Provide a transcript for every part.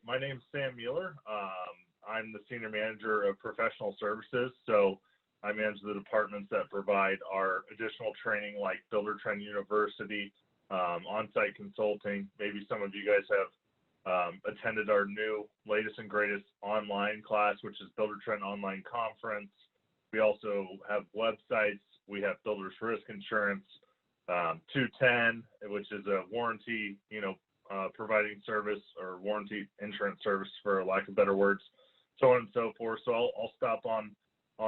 my name's Sam Mueller. I'm the Senior Manager of Professional Services, so I manage the departments that provide our additional training like Buildertrend University, on-site consulting. Maybe some of you guys have attended our new latest and greatest online class, which is Buildertrend Online Conference. We also have websites. We have Builders Risk Insurance, 210, which is a warranty, providing service, or warranty insurance service for lack of better words, so on and so forth. So I'll stop on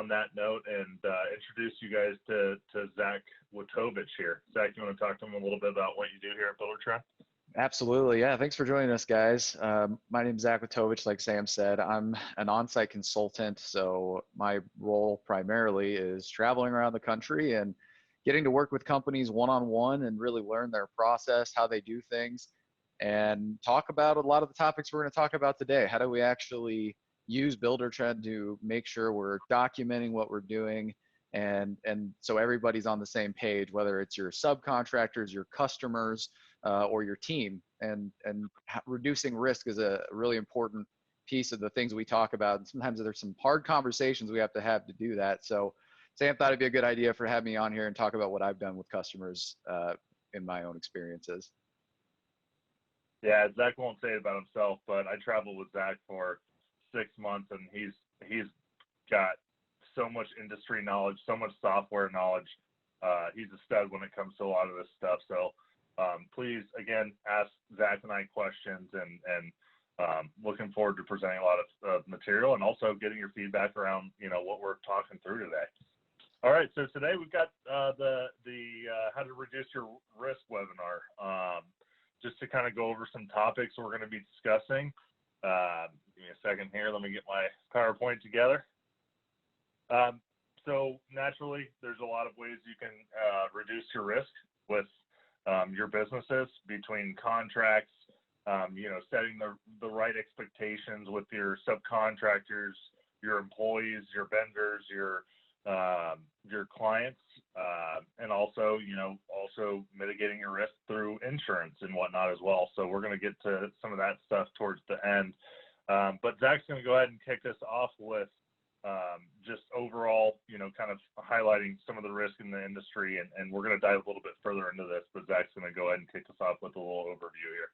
that note and introduce you guys to Zach Wojtowicz here. Zach, you want to talk to him a little bit about what you do here at Buildertrend? Absolutely. Yeah. Thanks for joining us, guys. My name is Zach Wojtowicz. Like Sam said, I'm an on-site consultant. So my role primarily is traveling around the country and getting to work with companies one-on-one and really learn their process, how they do things, and talk about a lot of the topics we're going to talk about today. How do we actually use Buildertrend to make sure we're documenting what we're doing, and so everybody's on the same page, whether it's your subcontractors, your customers, or your team, and reducing risk is a really important piece of the things we talk about. And sometimes there's some hard conversations we have to do that. So Sam thought it'd be a good idea for having me on here and talk about what I've done with customers in my own experiences. Yeah, Zach won't say it about himself, but I traveled with Zach for 6 months, and he's got so much industry knowledge, so much software knowledge. He's a stud when it comes to a lot of this stuff. So please, again, ask Zach and I questions, and looking forward to presenting a lot of material, and also getting your feedback around what we're talking through today. All right, so today we've got the how to reduce your risk webinar. Just to kind of go over some topics we're going to be discussing. Give me a second here. Let me get my PowerPoint together. So naturally, there's a lot of ways you can reduce your risk with your businesses, between contracts, setting the right expectations with your subcontractors, your employees, your vendors, your clients, and also mitigating your risk through insurance and whatnot as well. So we're going to get to some of that stuff towards the end. But Zach's going to go ahead and kick us off with just overall, kind of highlighting some of the risk in the industry, and we're going to dive a little bit further into this, but Zach's going to go ahead and kick us off with a little overview here.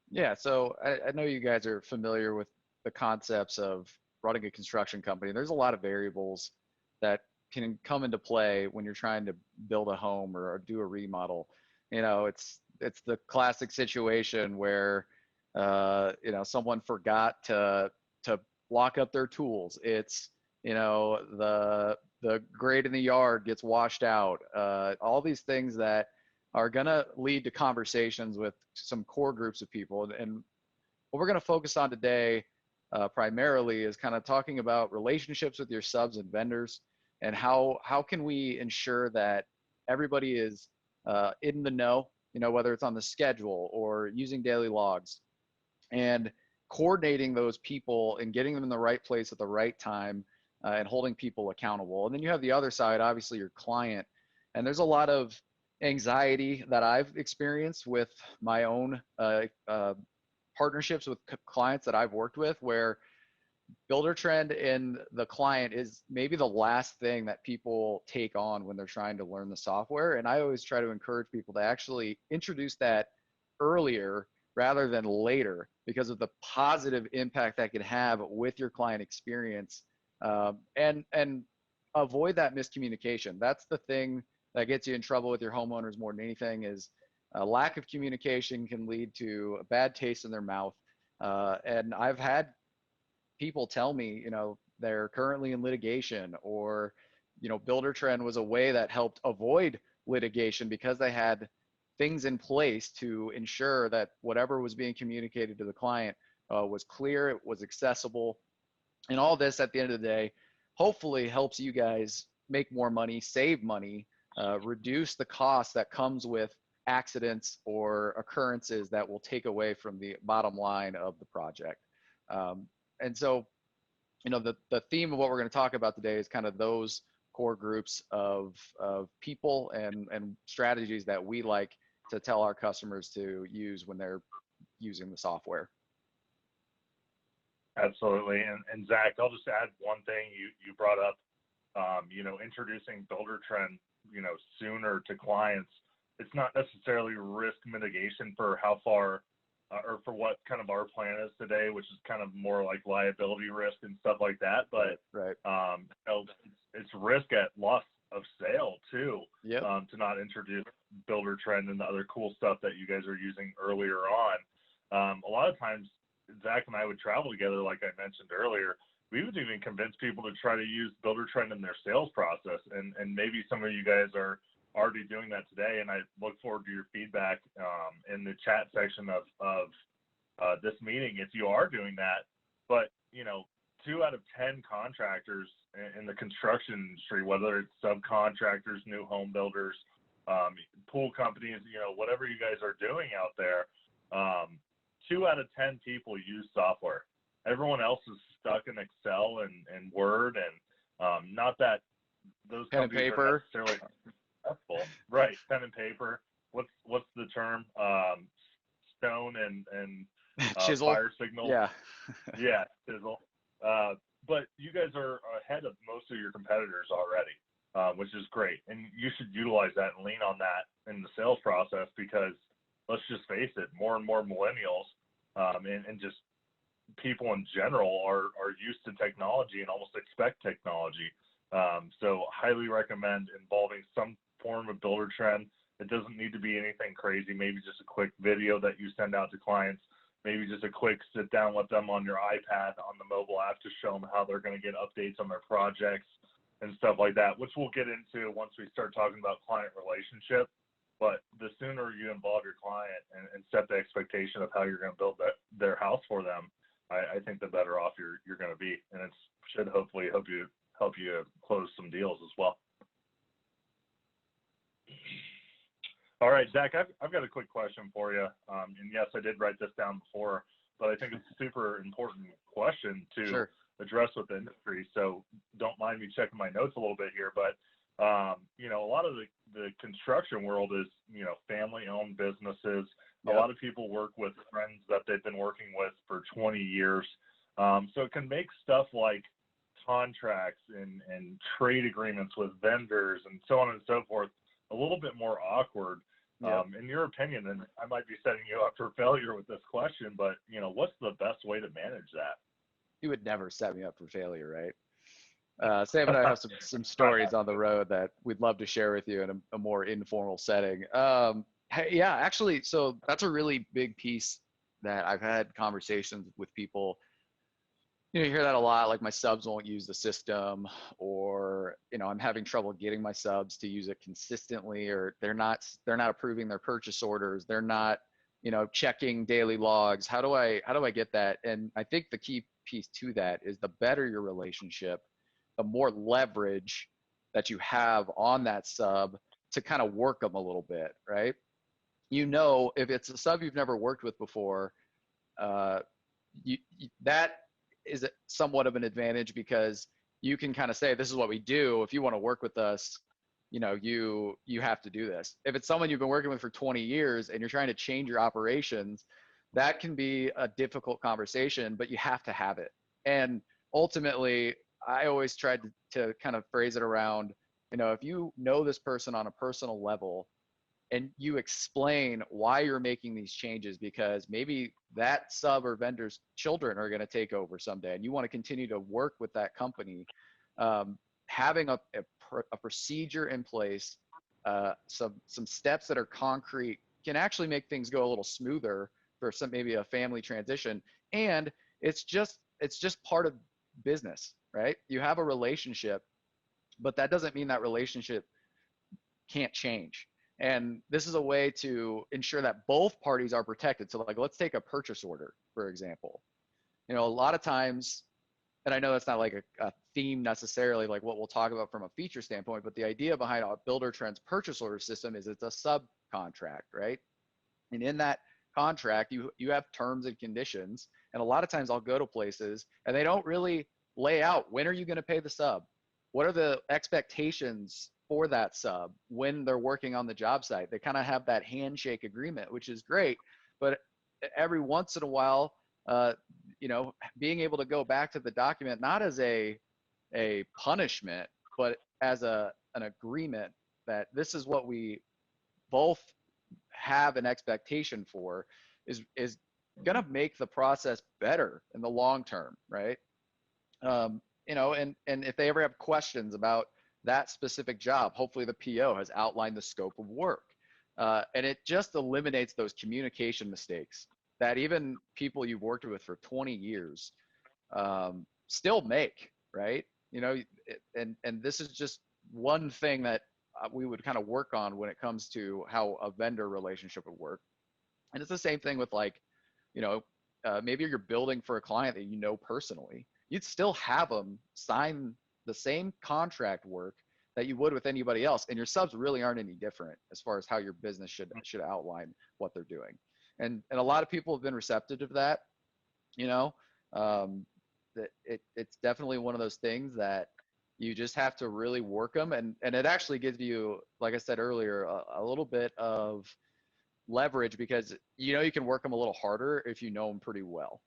Yeah, so I know you guys are familiar with the concepts of running a construction company. There's a lot of variables that can come into play when you're trying to build a home or do a remodel. It's the classic situation where someone forgot to lock up their tools. It's the grate in the yard gets washed out. All these things that are gonna lead to conversations with some core groups of people. And what we're gonna focus on today primarily is kind of talking about relationships with your subs and vendors, and how can we ensure that everybody is in the know, whether it's on the schedule or using daily logs, and coordinating those people and getting them in the right place at the right time, and holding people accountable. And then you have the other side, obviously your client. And there's a lot of anxiety that I've experienced with my own partnerships with clients that I've worked with, where Buildertrend and the client is maybe the last thing that people take on when they're trying to learn the software. And I always try to encourage people to actually introduce that earlier rather than later, because of the positive impact that can have with your client experience, and avoid that miscommunication. That's the thing that gets you in trouble with your homeowners more than anything. Is a lack of communication can lead to a bad taste in their mouth. And I've had people tell me, they're currently in litigation, or, Buildertrend was a way that helped avoid litigation because they had things in place to ensure that whatever was being communicated to the client was clear, it was accessible. And all this, at the end of the day, hopefully helps you guys make more money, save money, reduce the cost that comes with accidents or occurrences that will take away from the bottom line of the project. And so, the theme of what we're going to talk about today is kind of those core groups of people and strategies that we like to tell our customers to use when they're using the software. Absolutely. And Zach, I'll just add one thing you brought up, introducing Buildertrend, sooner to clients. It's not necessarily risk mitigation for how far or for what kind of our plan is today, which is kind of more like liability risk and stuff like that. But right. It's risk at loss of sale too. Yep. To not introduce Buildertrend and the other cool stuff that you guys are using earlier on. A lot of times, Zach and I would travel together, like I mentioned earlier. We would even convince people to try to use Buildertrend in their sales process, and maybe some of you guys are already doing that today. And I look forward to your feedback in the chat section of this meeting if you are doing that. But 2 out of 10 contractors in the construction industry, whether it's subcontractors, new home builders, pool companies, whatever you guys are doing out there, 2 out of 10 people use software. Everyone else is stuck in Excel and Word, and not that those pen and companies paper. are necessarily successful. Right, pen and paper. What's the term? Stone and Chisel. fire signal. Yeah. Yeah, chisel. But you guys are ahead of most of your competitors already, which is great. And you should utilize that and lean on that in the sales process, because let's just face it, more and more millennials and just people in general are used to technology and almost expect technology. So highly recommend involving some form of Buildertrend. It doesn't need to be anything crazy, maybe just a quick video that you send out to clients. Maybe just a quick sit down with them on your iPad on the mobile app to show them how they're going to get updates on their projects and stuff like that, which we'll get into once we start talking about client relationship. But the sooner you involve your client and set the expectation of how you're going to build their house for them, I think the better off you're going to be. And it should hopefully help you close some deals as well. All right, Zach, I've got a quick question for you. And yes, I did write this down before, but I think it's a super important question to address with the industry. So don't mind me checking my notes a little bit here. But, a lot of the construction world is, family-owned businesses. Yep. A lot of people work with friends that they've been working with for 20 years. So it can make stuff like contracts and trade agreements with vendors and so on and so forth a little bit more awkward. Yep. In your opinion, and I might be setting you up for failure with this question, but what's the best way to manage that? You would never set me up for failure, right? Sam and I have some stories on the road that we'd love to share with you in a more informal setting. Yeah, actually, so that's a really big piece that I've had conversations with people. You hear that a lot, like my subs won't use the system, or, I'm having trouble getting my subs to use it consistently, or they're not approving their purchase orders. They're not, checking daily logs. How do I get that? And I think the key piece to that is the better your relationship, the more leverage that you have on that sub to kind of work them a little bit, right? If it's a sub you've never worked with before, that is somewhat of an advantage, because you can kind of say, this is what we do. If you want to work with us, you have to do this. If it's someone you've been working with for 20 years and you're trying to change your operations, that can be a difficult conversation, but you have to have it. And ultimately, I always tried to kind of phrase it around, if you know this person on a personal level and you explain why you're making these changes, because maybe that sub or vendor's children are going to take over someday and you want to continue to work with that company, having a procedure in place, some steps that are concrete can actually make things go a little smoother for maybe a family transition. And it's just part of business, right? You have a relationship, but that doesn't mean that relationship can't change. And this is a way to ensure that both parties are protected. So like, let's take a purchase order, for example. A lot of times, and I know that's not like a theme necessarily, like what we'll talk about from a feature standpoint, but the idea behind a Buildertrend's purchase order system is it's a subcontract, right? And in that contract, you have terms and conditions. And a lot of times I'll go to places and they don't really lay out, when are you going to pay the sub? What are the expectations for that sub when they're working on the job site? They kind of have that handshake agreement, which is great. But every once in a while, you know, being able to go back to the document, not as a punishment, but as an agreement that this is what we both have an expectation for, is going to make the process better in the long term, right? You know, and if they ever have questions about that specific job, hopefully the PO has outlined the scope of work. And it just eliminates those communication mistakes that even people you've worked with for 20 years still make, right? You know, and this is just one thing that we would kind of work on when it comes to how a vendor relationship would work. And it's the same thing with, like, you know, maybe you're building for a client that you know personally. You'd still have them sign the same contract work that you would with anybody else, and your subs really aren't any different as far as how your business should outline what they're doing. And a lot of people have been receptive to that. You know, that it's definitely one of those things that you just have to really work them, and it actually gives you, like I said earlier, a little bit of leverage, because you know you can work them a little harder if you know them pretty well.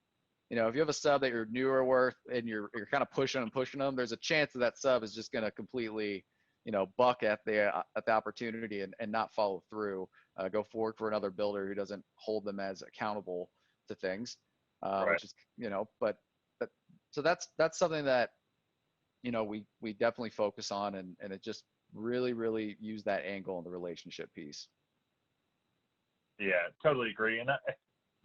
You know, if you have a sub that you're newer with and you're kind of pushing them, there's a chance that sub is just going to completely, you know, buck at the opportunity and not follow through, go forward for another builder who doesn't hold them as accountable to things, Right. which is, you know, but so that's something that, you know, we definitely focus on, and it just really use that angle in the relationship piece. Yeah, totally agree. And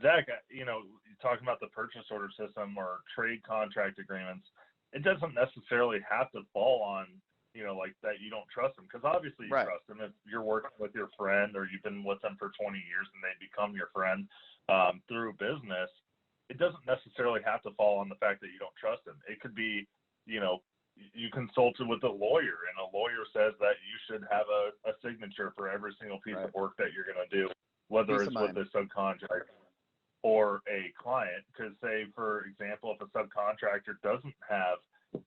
Zach, you know, talking about the purchase order system or trade contract agreements, it doesn't necessarily have to fall on, you know, like that you don't trust them, because obviously you trust them. If you're working with your friend or you've been with them for 20 years and they become your friend through business, it doesn't necessarily have to fall on the fact that you don't trust them. It could be, you know, you consulted with a lawyer and a lawyer says that you should have a signature for every single piece of work that you're going to do, whether it's with a subcontractor or a client. Because, say, for example, if a subcontractor doesn't have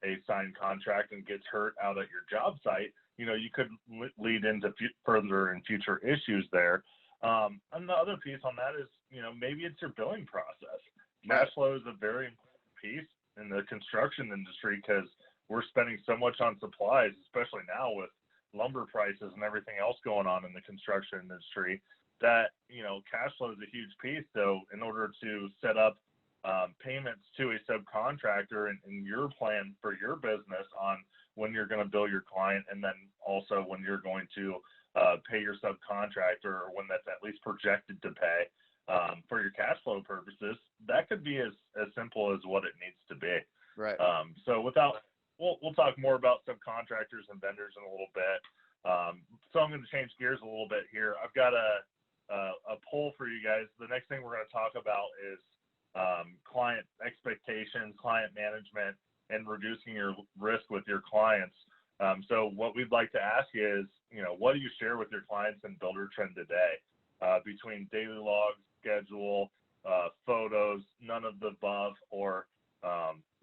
a signed contract and gets hurt out at your job site, you know, you could lead into further and future issues there. And the other piece on that is, you know, maybe it's your billing process. Cash flow is a very important piece in the construction industry, because we're spending so much on supplies, especially now with lumber prices and everything else going on in the construction industry, that, you know, cash flow is a huge piece. So in order to set up payments to a subcontractor and your plan for your business on when you're going to bill your client, and then also when you're going to pay your subcontractor, or when that's at least projected to pay for your cash flow purposes, that could be as simple as what it needs to be. Right. So we'll talk more about subcontractors and vendors in a little bit. So I'm going to change gears a little bit here. I've got a poll for you guys. The next thing we're going to talk about is client expectations, client management, and reducing your risk with your clients. So what we'd like to ask you is, you know, what do you share with your clients in Buildertrend today? Between daily logs, schedule, photos, none of the above, or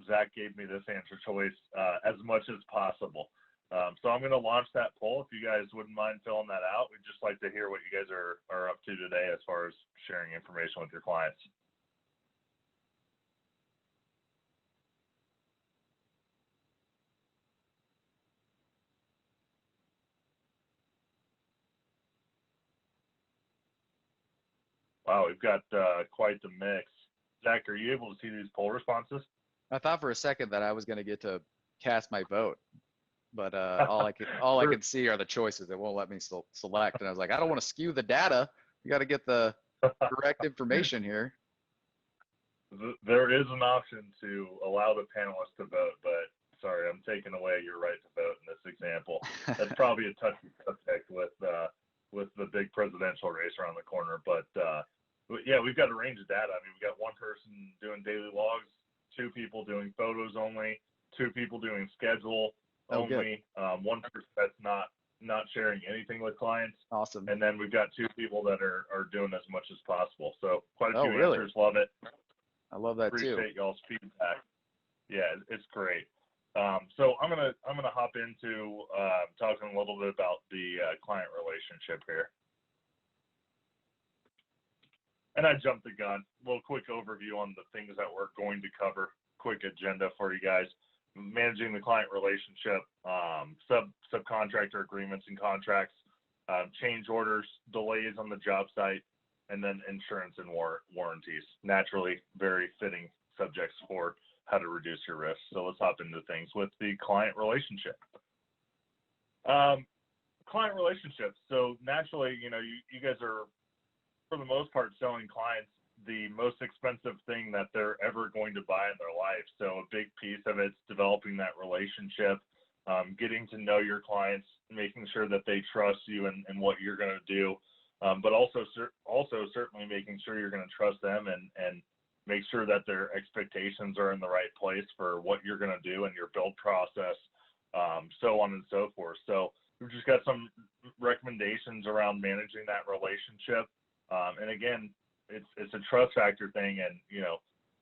Zach gave me this answer choice, as much as possible. So I'm going to launch that poll. If you guys wouldn't mind filling that out, we'd just like to hear what you guys are up to today as far as sharing information with your clients. Wow, we've got quite the mix. Zach, are you able to see these poll responses? I thought for a second that I was going to get to cast my vote, but all I can see are the choices. It won't let me select, and I was like, I don't want to skew the data. You got to get the correct information here. There is an option to allow the panelists to vote, but sorry, I'm taking away your right to vote in this example. That's probably a touchy subject with the big presidential race around the corner, but yeah, we've got a range of data. I mean, we've got one person doing daily logs, 2 people doing photos only, 2 people doing schedule only, one person that's not sharing anything with clients. Awesome. And then we've got 2 people that are doing as much as possible. So quite a few really? answers. Love it. I love that too. Appreciate y'all's feedback. Yeah, it's great. So I'm gonna hop into talking a little bit about the client relationship here. and I jumped the gun. A little quick overview on the things that we're going to cover. Quick agenda for you guys. Managing the client relationship, subcontractor agreements and contracts, change orders, delays on the job site, and then insurance and warranties. Naturally, very fitting subjects for how to reduce your risk. So let's hop into things with the client relationship. Client relationships. So naturally, you guys are, for the most part, selling clients the most expensive thing that they're ever going to buy in their life. So a big piece of it's developing that relationship, getting to know your clients, making sure that they trust you and what you're going to do, but also certainly making sure you're going to trust them and make sure that their expectations are in the right place for what you're going to do in your build process, so on and so forth. So we've just got some recommendations around managing that relationship. And again, it's a trust factor thing, and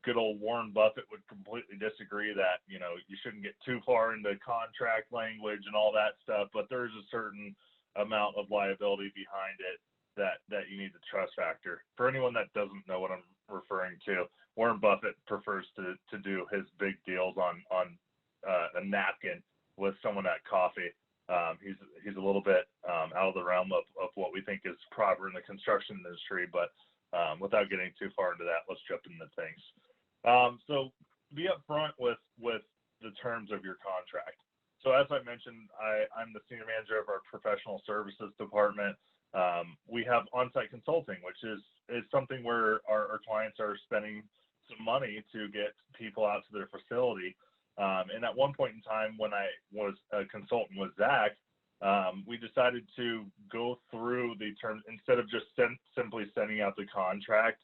good old Warren Buffett would completely disagree that you shouldn't get too far into contract language and all that stuff, but there's a certain amount of liability behind it that you need the trust factor. For anyone that doesn't know what I'm referring to, Warren Buffett prefers to do his big deals on a napkin with someone at coffee. He's a little bit out of the realm of what we think is proper in the construction industry, but without getting too far into that, let's jump into things. So be upfront with the terms of your contract. So as I mentioned, I'm the senior manager of our professional services department. We have on-site consulting, which is something where our clients are spending some money to get people out to their facility. And at one point in time, when I was a consultant with Zach, we decided to go through the terms instead of just simply sending out the contract,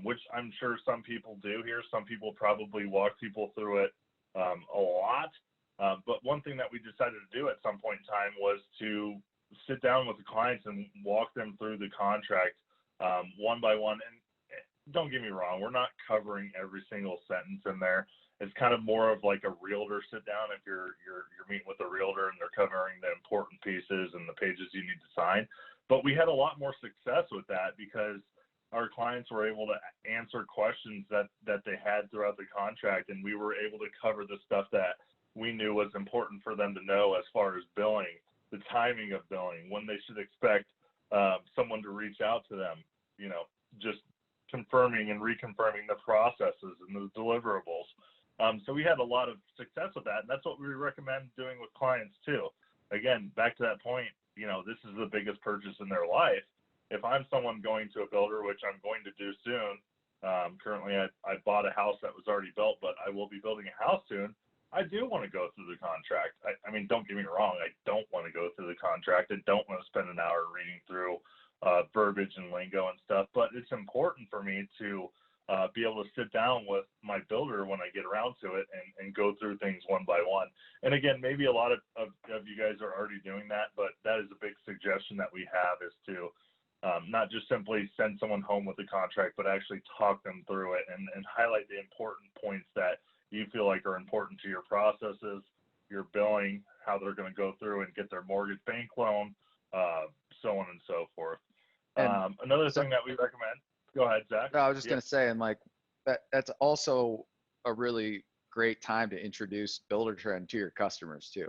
which I'm sure some people do here. Some people probably walk people through it a lot. But one thing that we decided to do at some point in time was to sit down with the clients and walk them through the contract one by one. And don't get me wrong, we're not covering every single sentence in there. It's kind of more of like a realtor sit down if you're meeting with a realtor and they're covering the important pieces and the pages you need to sign. But we had a lot more success with that because our clients were able to answer questions that they had throughout the contract, and we were able to cover the stuff that we knew was important for them to know as far as billing, the timing of billing, when they should expect someone to reach out to them, just confirming and reconfirming the processes and the deliverables. So we had a lot of success with that, and that's what we recommend doing with clients too. Again, back to that point, this is the biggest purchase in their life. If I'm someone going to a builder, which I'm going to do soon, currently I bought a house that was already built, but I will be building a house soon. I do want to go through the contract. I mean, don't get me wrong. I don't want to go through the contract. I don't want to spend an hour reading through verbiage and lingo and stuff, but it's important for me to be able to sit down with my builder when I get around to it and go through things one by one. And again, maybe a lot of you guys are already doing that, but that is a big suggestion that we have is to not just simply send someone home with the contract, but actually talk them through it and highlight the important points that you feel like are important to your processes, your billing, how they're going to go through and get their mortgage bank loan, so on and so forth. Another thing that we recommend, go ahead, Zach. No, I was just going to say, and like that's also a really great time to introduce Buildertrend to your customers too.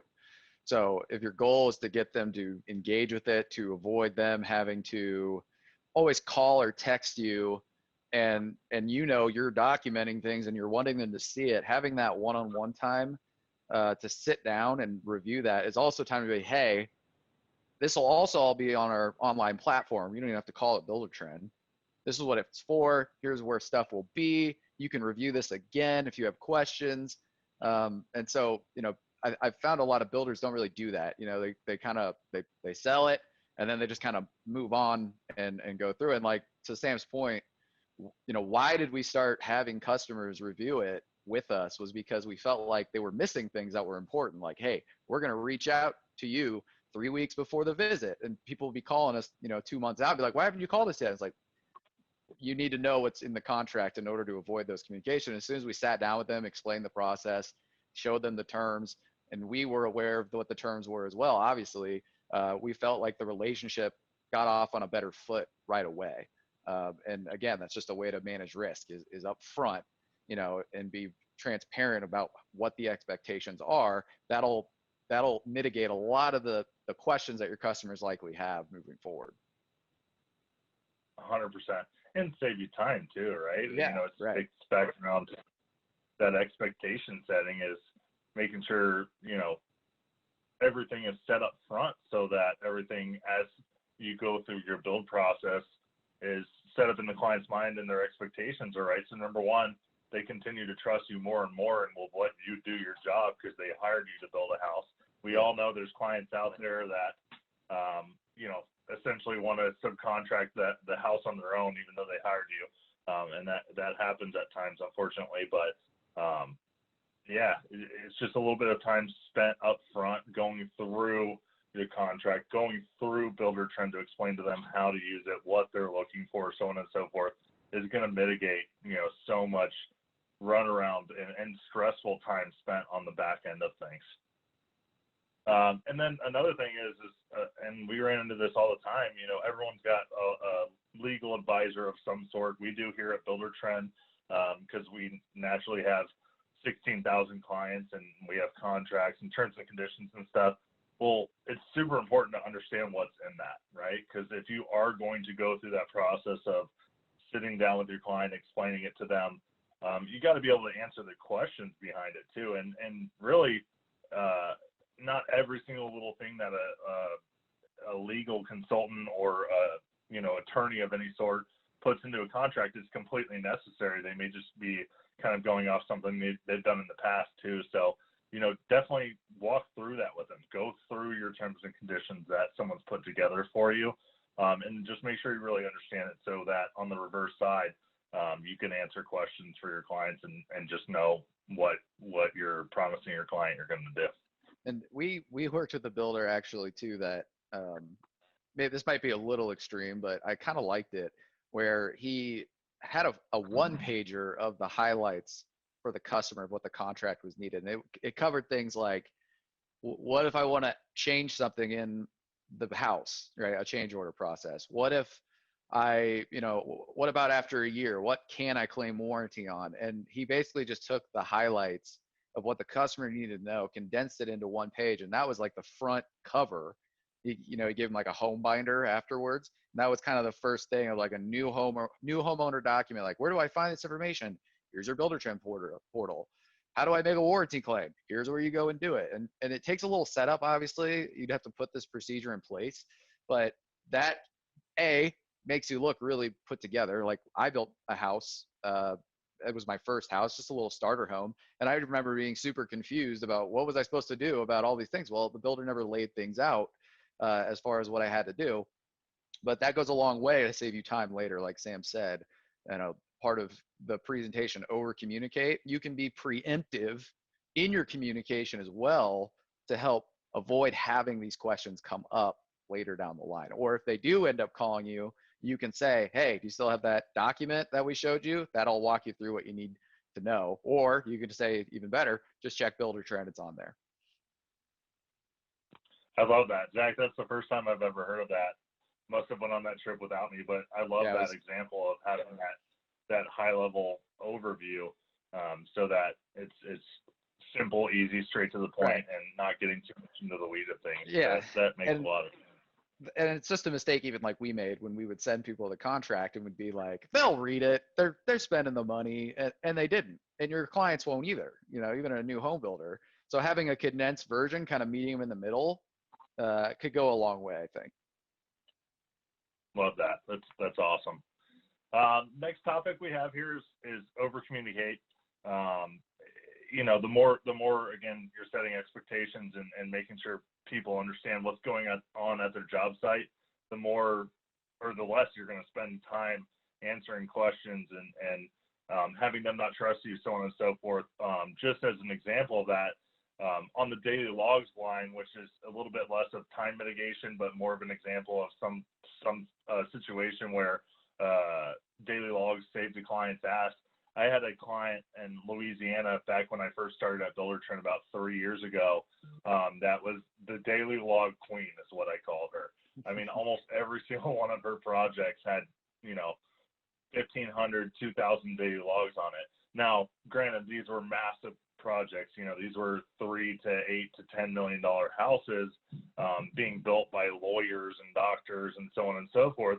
So if your goal is to get them to engage with it, to avoid them having to always call or text you, and you're documenting things and you're wanting them to see it, having that one-on-one time to sit down and review that is also time to be, hey, this will also all be on our online platform. You don't even have to call it Buildertrend. This is what it's for. Here's where stuff will be. You can review this again if you have questions. And so, I've found a lot of builders don't really do that. They sell it and then they just kind of move on and go through it. And like to Sam's point, why did we start having customers review it with us was because we felt like they were missing things that were important. Like, hey, we're going to reach out to you 3 weeks before the visit. And people will be calling us, 2 months out, be like, why haven't you called us yet? It's like, you need to know what's in the contract in order to avoid those communications. As soon as we sat down with them, explained the process, showed them the terms, and we were aware of what the terms were as well, obviously, we felt like the relationship got off on a better foot right away. And again, that's just a way to manage risk is up front, and be transparent about what the expectations are. That'll mitigate a lot of the questions that your customers likely have moving forward. 100%. And save you time too, right? Yeah, right. It's back around that expectation setting is making sure, everything is set up front so that everything as you go through your build process is set up in the client's mind and their expectations are right. So number one, they continue to trust you more and more and will let you do your job because they hired you to build a house. We all know there's clients out there that, essentially want to subcontract the house on their own, even though they hired you. And that happens at times, unfortunately, but it's just a little bit of time spent up front going through the contract, going through Buildertrend to explain to them how to use it, what they're looking for, so on and so forth, is going to mitigate, so much runaround and stressful time spent on the back end of things. And then another thing is and we ran into this all the time, everyone's got a legal advisor of some sort. We do here at Buildertrend because we naturally have 16,000 clients and we have contracts and terms and conditions and stuff. Well, it's super important to understand what's in that, right? Because if you are going to go through that process of sitting down with your client, explaining it to them, you got to be able to answer the questions behind it too. And really, not every single little thing that a legal consultant or attorney of any sort puts into a contract is completely necessary. They may just be kind of going off something they've done in the past too. So, definitely walk through that with them. Go through your terms and conditions that someone's put together for you, and just make sure you really understand it so that on the reverse side, you can answer questions for your clients and just know what you're promising your client you're going to do. And we worked with a builder actually too that maybe this might be a little extreme, but I kind of liked it, where he had a one pager of the highlights for the customer of what the contract was needed. And it covered things like, what if I want to change something in the house, right? A change order process. What if what about after a year? What can I claim warranty on? And he basically just took the highlights of what the customer needed to know, condensed it into one page. And that was like the front cover. He gave him like a home binder afterwards. And that was kind of the first thing of like a new homeowner document. Like, where do I find this information? Here's your Buildertrend portal. How do I make a warranty claim? Here's where you go and do it. And it takes a little setup, obviously. You'd have to put this procedure in place. But that, makes you look really put together. Like, I built a house. It was my first house, just a little starter home. And I remember being super confused about what was I supposed to do about all these things. Well, the builder never laid things out as far as what I had to do. But that goes a long way to save you time later, like Sam said. Part of the presentation, over communicate. You can be preemptive in your communication as well to help avoid having these questions come up later down the line. Or if they do end up calling you, you can say, hey, do you still have that document that we showed you? That'll walk you through what you need to know. Or you can say, even better, just check Buildertrend, it's on there. I love that. Zach, that's the first time I've ever heard of that. Must have went on that trip without me, but I love that example of having that high level overview, so that it's simple, easy, straight to the point, and not getting too much into the weeds of things. Yeah, that makes a lot of sense. And it's just a mistake even like we made when we would send people the contract and would be like, they'll read it, they're spending the money, and they didn't. And your clients won't either, even a new home builder. So having a condensed version, kind of meeting them in the middle, could go a long way, I think. Love that. That's awesome. Next topic we have here is over communicate. The more again you're setting expectations and making sure people understand what's going on at their job site, the more or the less you're going to spend time answering questions and having them not trust you, so on and so forth. Just as an example of that, on the daily logs line, which is a little bit less of time mitigation, but more of an example of some situation where daily logs saved the client's ass. I had a client in Louisiana back when I first started at Buildertrend about 3 years ago. That was the daily log queen, is what I called her. I mean, almost every single one of her projects had, 1,500, 2,000 daily logs on it. Now, granted, these were massive projects. You know, these were $3 to $8 to $10 million houses being built by lawyers and doctors and so on and so forth.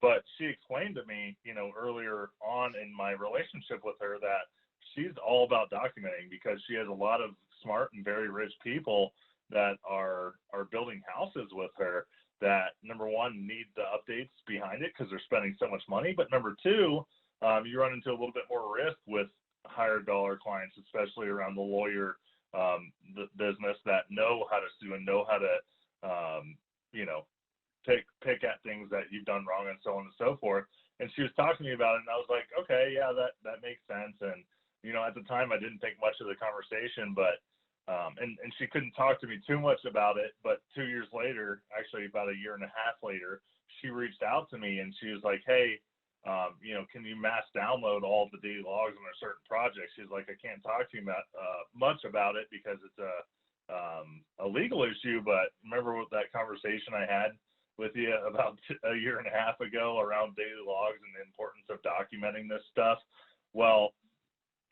But she explained to me, you know, earlier on in my relationship with her that she's all about documenting because she has a lot of smart and very rich people that are building houses with her that, number one, need the updates behind it because they're spending so much money. But number two, you run into a little bit more risk with higher dollar clients, especially around the lawyer the business that know how to sue and know how to, you know, pick at things that you've done wrong and so on and so forth. And she was talking to me about it, and I was like, okay, yeah, that makes sense. And, you know, at the time I didn't think much of the conversation, but and she couldn't talk to me too much about it. But 2 years later, actually about a year and a half later, she reached out to me and she was like, hey, you know, can you mass download all the daily logs on a certain project? She's like, I can't talk to you about, much about it because it's a legal issue. But remember what that conversation I had with you about a year and a half ago around daily logs and the importance of documenting this stuff? Well,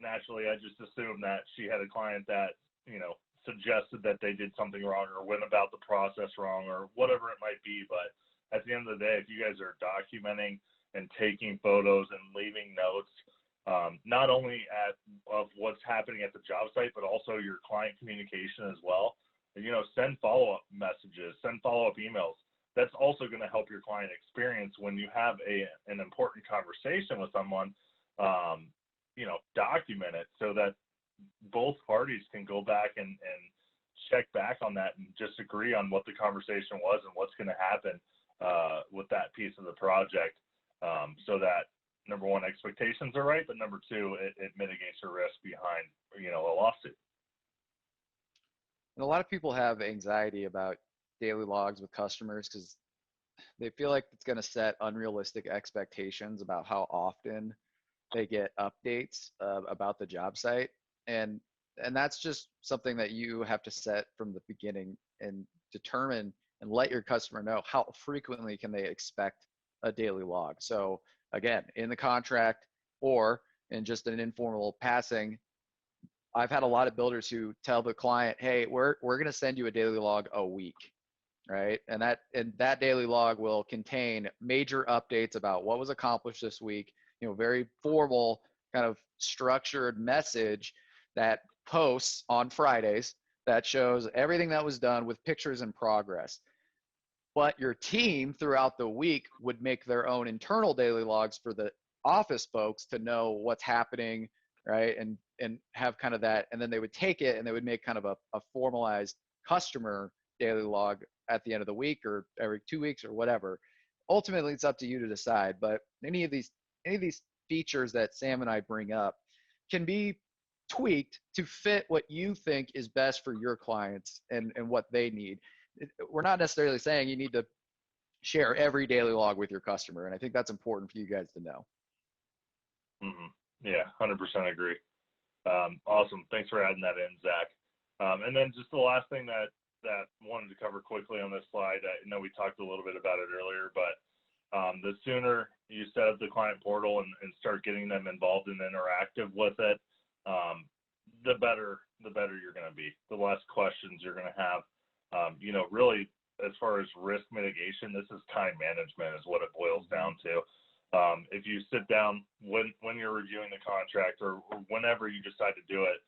naturally, I just assumed that she had a client that, you know, suggested that they did something wrong or went about the process wrong or whatever it might be. But at the end of the day, if you guys are documenting and taking photos and leaving notes, not only of what's happening at the job site, but also your client communication as well. And, you know, send follow-up messages, send follow-up emails. That's also going to help your client experience when you have an important conversation with someone. You know, document it so that both parties can go back and check back on that and just agree on what the conversation was and what's going to happen with that piece of the project, so that, number one, expectations are right, but number two, it mitigates the risk behind, you know, a lawsuit. And a lot of people have anxiety about daily logs with customers because they feel like it's going to set unrealistic expectations about how often they get updates about the job site. And that's just something that you have to set from the beginning and determine and let your customer know how frequently can they expect a daily log. So again, in the contract or in just an informal passing, I've had a lot of builders who tell the client, hey, we're going to send you a daily log a week, right? And that daily log will contain major updates about what was accomplished this week, you know, very formal kind of structured message that posts on Fridays that shows everything that was done with pictures in progress. But your team throughout the week would make their own internal daily logs for the office folks to know what's happening, right? And have kind of that, and then they would take it and they would make kind of a formalized customer daily log at the end of the week or every 2 weeks or whatever. Ultimately, it's up to you to decide, but any of these features that Sam and I bring up can be tweaked to fit what you think is best for your clients and what they need. We're not necessarily saying you need to share every daily log with your customer, and I think that's important for you guys to know. Yeah, 100% agree. Awesome. Thanks for adding that in, Zach. And then just the last thing that wanted to cover quickly on this slide, I know we talked a little bit about it earlier, but the sooner you set up the client portal and start getting them involved and interactive with it, the better you're going to be. The less questions you're going to have. You know, really, as far as risk mitigation, this is time management is what it boils down to. If you sit down when you're reviewing the contract or whenever you decide to do it,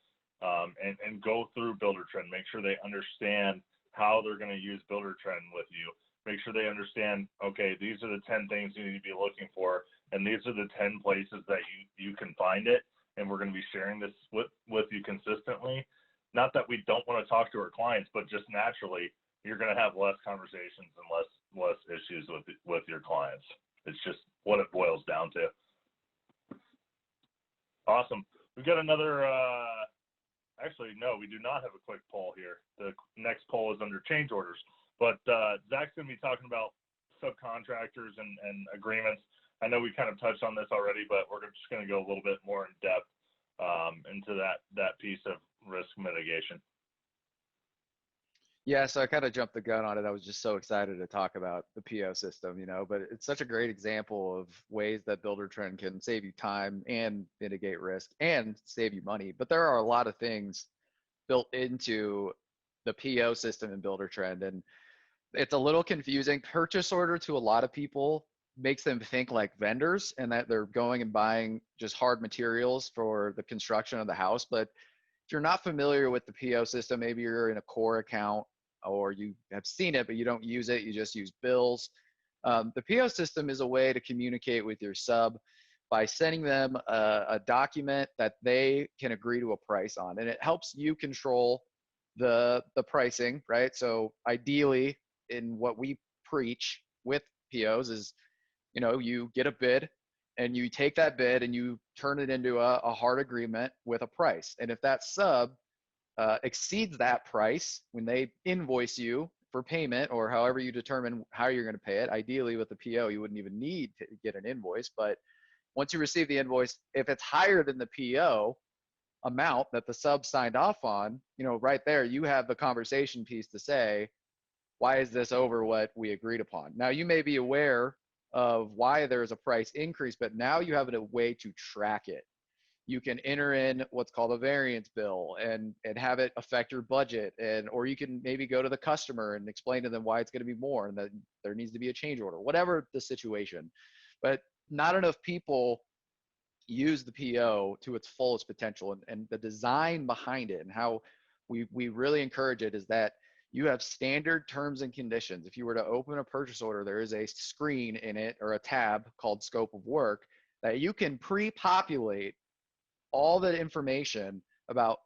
and go through Buildertrend, make sure they understand how they're going to use Buildertrend with you. Make sure they understand, okay, these are the 10 things you need to be looking for, and these are the 10 places that you can find it, and we're going to be sharing this with you consistently. Not that we don't want to talk to our clients, but just naturally, you're going to have less conversations and less issues with your clients. It's just what it boils down to. Awesome. We've got another, actually, no, we do not have a quick poll here. The next poll is under change orders. But Zach's going to be talking about subcontractors and agreements. I know we kind of touched on this already, but we're just going to go a little bit more in depth into that piece of risk mitigation. Yeah, so I kind of jumped the gun on it. I was just so excited to talk about the PO system, but it's such a great example of ways that Buildertrend can save you time and mitigate risk and save you money. But there are a lot of things built into the PO system in Buildertrend, and it's a little confusing. Purchase order to a lot of people makes them think like vendors and that they're going and buying just hard materials for the construction of the house. But if you're not familiar with the PO system, maybe you're in a core account or you have seen it, but you don't use it, you just use bills. The PO system is a way to communicate with your sub by sending them a document that they can agree to a price on. And it helps you control the pricing, right? So ideally, in what we preach with POs is, you get a bid and you take that bid and you turn it into a hard agreement with a price. And if that sub exceeds that price when they invoice you for payment or however you determine how you're going to pay it, ideally with the PO, you wouldn't even need to get an invoice. But once you receive the invoice, if it's higher than the PO amount that the sub signed off on, right there, you have the conversation piece to say, why is this over what we agreed upon? Now, you may be aware of why there's a price increase, but now you have a way to track it. You can enter in what's called a variance bill and have it affect your budget, or you can maybe go to the customer and explain to them why it's going to be more and that there needs to be a change order, whatever the situation. But not enough people use the PO to its fullest potential, and the design behind it and how we really encourage it is that you have standard terms and conditions. If you were to open a purchase order, there is a screen in it or a tab called scope of work that you can pre-populate all the information about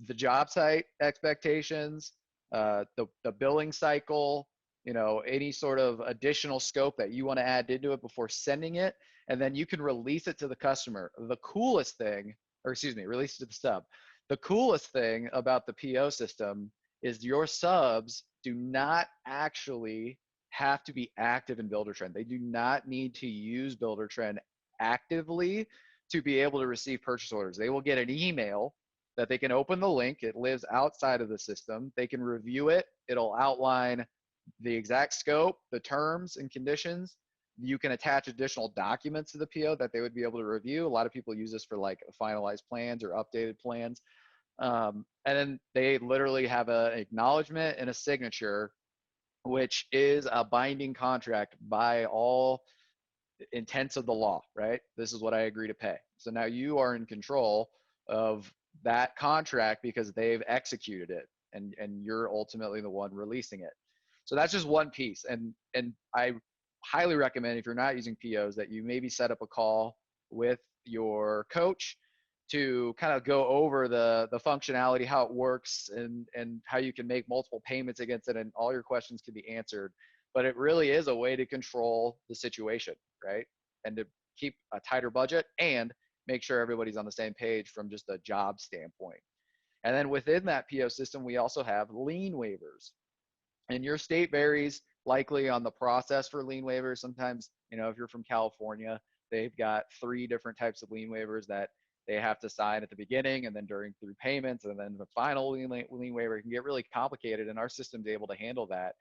the job site expectations, the billing cycle, any sort of additional scope that you want to add into it before sending it. And then you can release it to the customer. The coolest thing, or excuse me, release it to the sub. The coolest thing about the PO system is your subs do not actually have to be active in Buildertrend. They do not need to use Buildertrend actively to be able to receive purchase orders. They will get an email that they can open the link. It lives outside of the system. They can review it. It'll outline the exact scope, the terms and conditions. You can attach additional documents to the PO that they would be able to review. A lot of people use this for like finalized plans or updated plans. And then they literally have an acknowledgement and a signature, which is a binding contract by all intents of the law, right? This is what I agree to pay. So now you are in control of that contract because they've executed it, and you're ultimately the one releasing it. So that's just one piece. And I highly recommend, if you're not using POs, that you maybe set up a call with your coach to kind of go over the functionality, how it works, and how you can make multiple payments against it, and all your questions can be answered. But it really is a way to control the situation, right? And to keep a tighter budget and make sure everybody's on the same page from just a job standpoint. And then within that PO system, we also have lien waivers. And your state varies likely on the process for lien waivers. Sometimes, if you're from California, they've got 3 different types of lien waivers that they have to sign at the beginning and then during through payments, and then the final lien waiver can get really complicated, and our system's able to handle that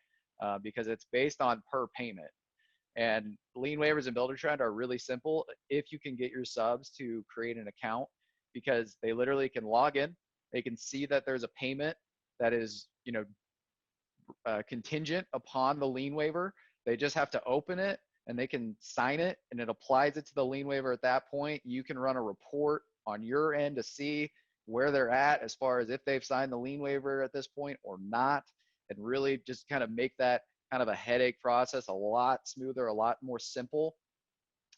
because it's based on per payment. And lien waivers and Buildertrend are really simple if you can get your subs to create an account, because they literally can log in, they can see that there's a payment that is, contingent upon the lien waiver. They just have to open it and they can sign it, and it applies it to the lien waiver. At that point, you can run a report on your end to see where they're at as far as if they've signed the lien waiver at this point or not, and really just kind of make that kind of a headache process a lot smoother, a lot more simple.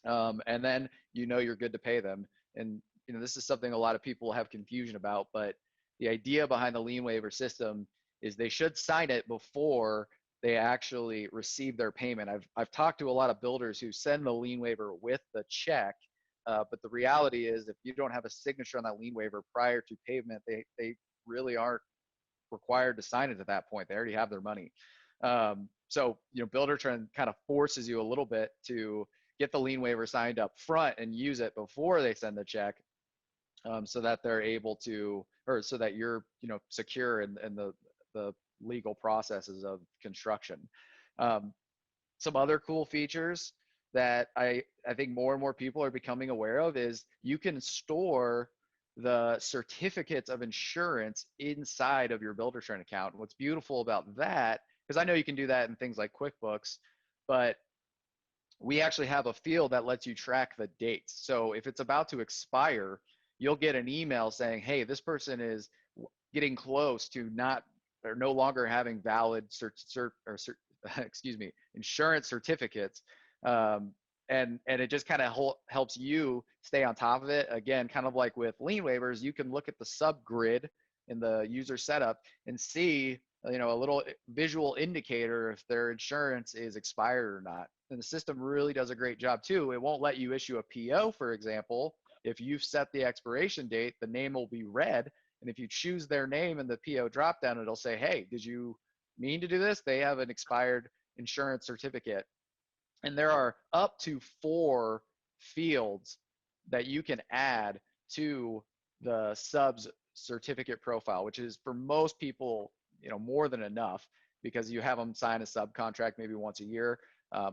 And then you're good to pay them. And this is something a lot of people have confusion about, but the idea behind the lien waiver system is they should sign it before they actually receive their payment. I've talked to a lot of builders who send the lien waiver with the check, but the reality is if you don't have a signature on that lien waiver prior to payment, they really aren't required to sign it at that point. They already have their money. So Buildertrend kind of forces you a little bit to get the lien waiver signed up front and use it before they send the check, so that they're able to, or so that you're secure and the legal processes of construction. Some other cool features that I think more and more people are becoming aware of is you can store the certificates of insurance inside of your Buildertrend account. What's beautiful about that, because I know you can do that in things like QuickBooks, but we actually have a field that lets you track the dates. So if it's about to expire, you'll get an email saying, hey, this person is getting close to not or no longer having valid insurance certificates. And it just kind of helps you stay on top of it. Again, kind of like with lien waivers, you can look at the subgrid in the user setup and see, a little visual indicator if their insurance is expired or not. And the system really does a great job too. It won't let you issue a PO, for example. If you've set the expiration date, the name will be red. And if you choose their name in the PO dropdown, it'll say, hey, did you mean to do this? They have an expired insurance certificate. And there are up to 4 fields that you can add to the subs certificate profile, which is for most people, more than enough, because you have them sign a subcontract maybe once a year.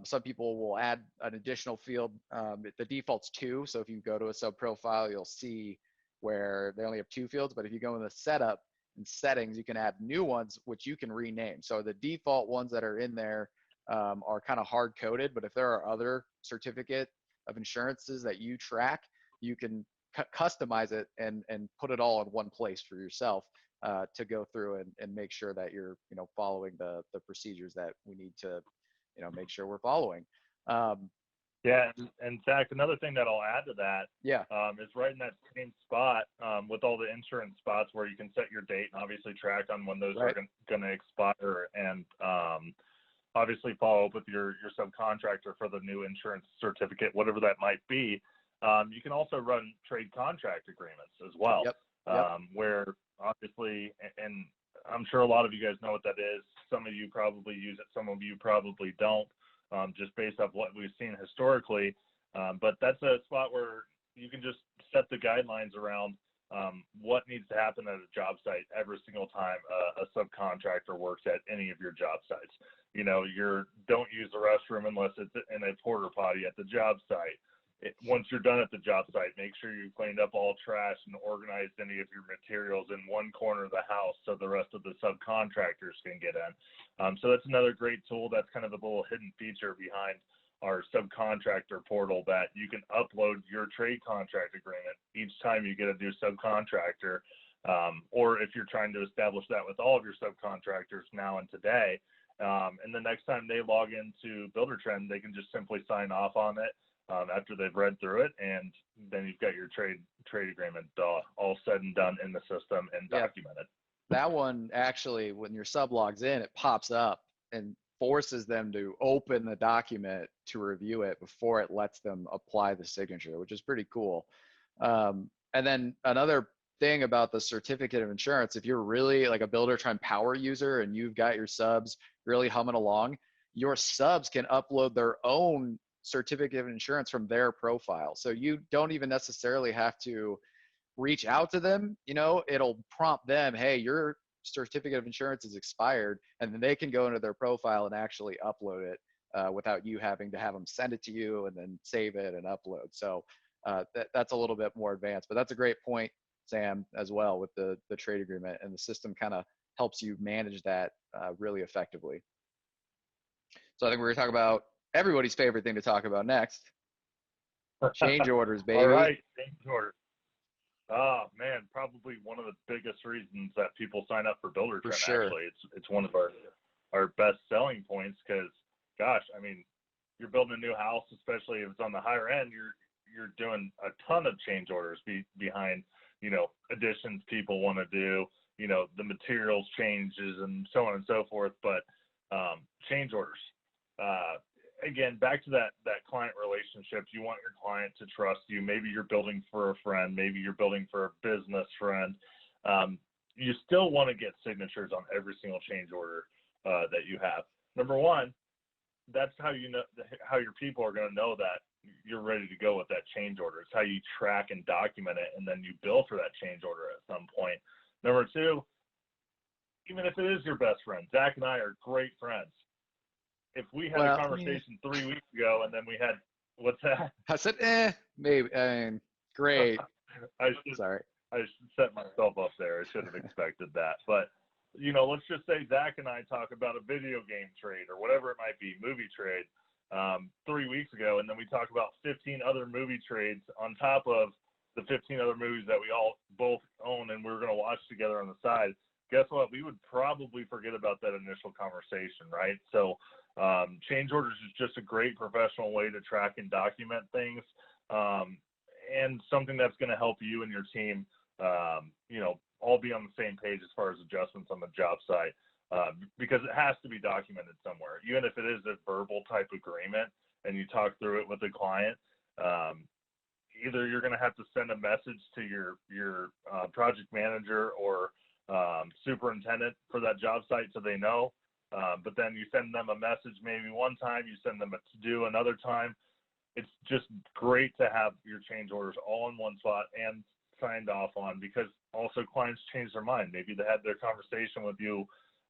Some people will add an additional field. The default's 2. So if you go to a sub profile, you'll see where they only have 2 fields. But if you go in the setup and settings, you can add new ones, which you can rename. So the default ones that are in there are kind of hard coded, but if there are other certificate of insurances that you track, you can customize it and put it all in one place for yourself to go through and make sure that you're following the procedures that we need to make sure we're following. Yeah, and Zach, another thing that I'll add to that is right in that same spot with all the insurance spots where you can set your date and obviously track on when those are going to expire, and obviously follow up with your subcontractor for the new insurance certificate, whatever that might be. You can also run trade contract agreements as well, where obviously, and I'm sure a lot of you guys know what that is. Some of you probably use it, some of you probably don't, just based off what we've seen historically. But that's a spot where you can just set the guidelines around what needs to happen at a job site every single time a subcontractor works at any of your job sites. Don't use the restroom unless it's in a porta potty at the job site. Once you're done at the job site, make sure you cleaned up all trash and organized any of your materials in one corner of the house so the rest of the subcontractors can get in. So that's another great tool. That's kind of a little hidden feature behind our subcontractor portal, that you can upload your trade contract agreement each time you get a new subcontractor, or if you're trying to establish that with all of your subcontractors now and today, and the next time they log into Buildertrend, they can just simply sign off on it after they've read through it, and then you've got your trade agreement all said and done in the system and documented. That one actually, when your sub logs in, it pops up and forces them to open the document to review it before it lets them apply the signature, which is pretty cool. And then another thing about the certificate of insurance, if you're really like a Buildertrend power user and you've got your subs really humming along, your subs can upload their own certificate of insurance from their profile. So you don't even necessarily have to reach out to them. It'll prompt them, hey, your certificate of insurance is expired, and then they can go into their profile and actually upload it without you having to have them send it to you and then save it and upload. So that's a little bit more advanced, but that's a great point, Sam, as well, with the trade agreement, and the system kind of helps you manage that really effectively. So I think we're going to talk about everybody's favorite thing to talk about next. Change orders, baby. All right, change orders. Oh man, probably one of the biggest reasons that people sign up for Buildertrend. For sure. Actually, it's one of our best selling points, because, gosh, I mean, you're building a new house, especially if it's on the higher end. You're doing a ton of change orders behind, additions people want to do, the materials changes and so on and so forth. But change orders. Again, back to that client relationship. You want your client to trust you. Maybe you're building for a friend. Maybe you're building for a business friend. You still want to get signatures on every single change order that you have. Number one, that's how how your people are going to know that you're ready to go with that change order. It's how you track and document it, and then you bill for that change order at some point. Number two, even if it is your best friend, Zach and I are great friends. If we had a conversation 3 weeks ago and then we had, what's that? I said, maybe. I mean, great. Sorry. I set myself up there. I should have expected that. But, you know, let's just say Zach and I talk about a video game trade or whatever it might be, movie trade, 3 weeks ago, and then we talk about 15 other movie trades on top of the 15 other movies that we all both own and we're going to watch together on the side. Guess what? We would probably forget about that initial conversation, right? So change orders is just a great professional way to track and document things, and something that's going to help you and your team, you know, all be on the same page as far as adjustments on the job site, because it has to be documented somewhere. Even if it is a verbal type agreement and you talk through it with the client, either you're going to have to send a message to your project manager or superintendent for that job site so they know, but then you send them a message maybe one time, you send them a to-do another time. It's just great to have your change orders all in one spot and signed off on, because also clients change their mind. Maybe they had their conversation with you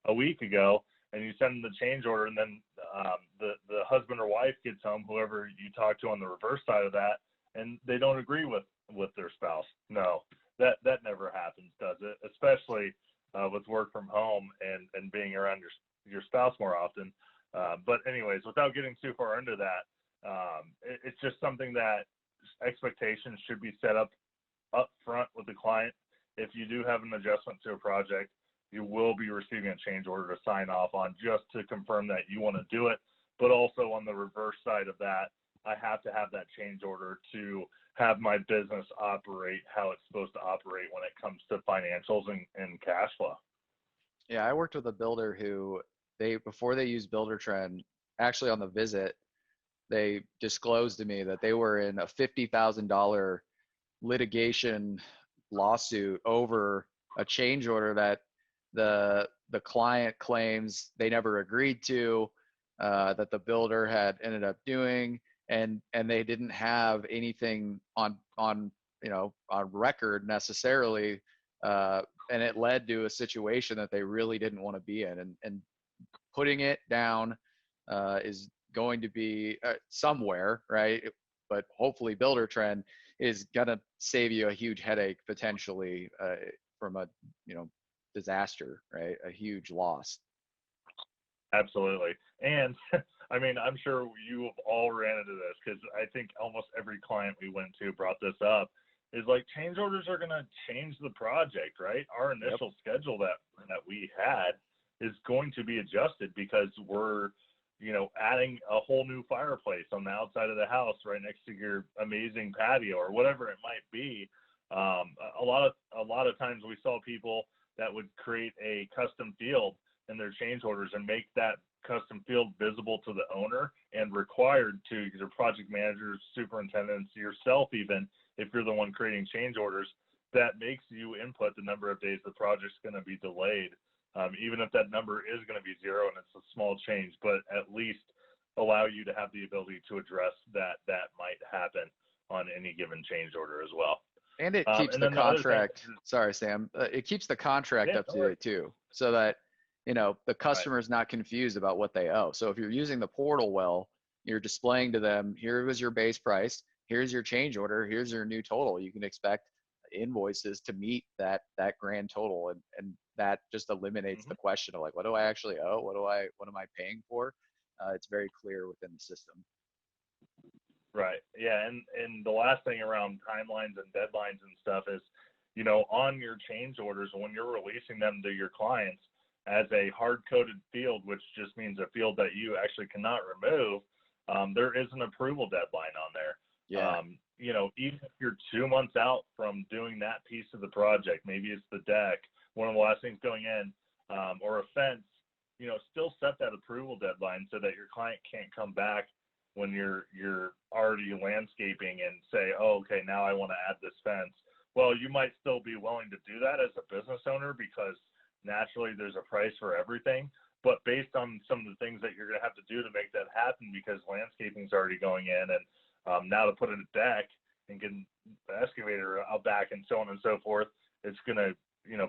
a week ago and you send them the change order, and then the husband or wife gets home, whoever you talk to on the reverse side of that, and they don't agree with their spouse. No, that never happens, does it? Especially with work from home and being around your spouse more often. But anyways, without getting too far into that, it's just something that expectations should be set up front with the client. If you do have an adjustment to a project, you will be receiving a change order to sign off on, just to confirm that you want to do it. But also on the reverse side of that, I have to have that change order to have my business operate how it's supposed to operate when it comes to financials and cash flow. Yeah, I worked with a builder who before they used Buildertrend, actually on the visit, they disclosed to me that they were in a $50,000 litigation lawsuit over a change order that the client claims they never agreed to, that the builder had ended up doing, and they didn't have anything on record necessarily, and it led to a situation that they really didn't want to be in, and putting it down is going to be somewhere, right? But hopefully Buildertrend is going to save you a huge headache potentially from a disaster, right? A huge loss. Absolutely. And I mean, I'm sure you have all ran into this, because I think almost every client we went to brought this up, is like, change orders are going to change the project, right? Our initial schedule that we had is going to be adjusted because we're, adding a whole new fireplace on the outside of the house right next to your amazing patio or whatever it might be. A lot of times we saw people that would create a custom field in their change orders and make that custom field visible to the owner and required to your project managers, superintendents, yourself even, if you're the one creating change orders. That makes you input the number of days the project's going to be delayed, even if that number is going to be zero and it's a small change, but at least allow you to have the ability to address that might happen on any given change order as well. And it keeps the contract, sorry, Sam, it keeps the contract up to date too, so that, the customer is not confused about what they owe. So if you're using the portal well, you're displaying to them, here was your base price, here's your change order, here's your new total. You can expect invoices to meet that grand total, and that just eliminates the question of like, what do I actually owe? What am I paying for? It's very clear within the system. Right. Yeah. And the last thing around timelines and deadlines and stuff is, on your change orders, when you're releasing them to your clients as a hard-coded field, which just means a field that you actually cannot remove, there is an approval deadline on there. Yeah. Even if you're 2 months out from doing that piece of the project, maybe it's the deck, one of the last things going in, or a fence, still set that approval deadline so that your client can't come back when you're already landscaping and say, oh, okay, now I want to add this fence. Well, you might still be willing to do that as a business owner, because naturally there's a price for everything. But based on some of the things that you're going to have to do to make that happen, because landscaping's already going in, and now to put in a deck and get the excavator out back and so on and so forth, it's going to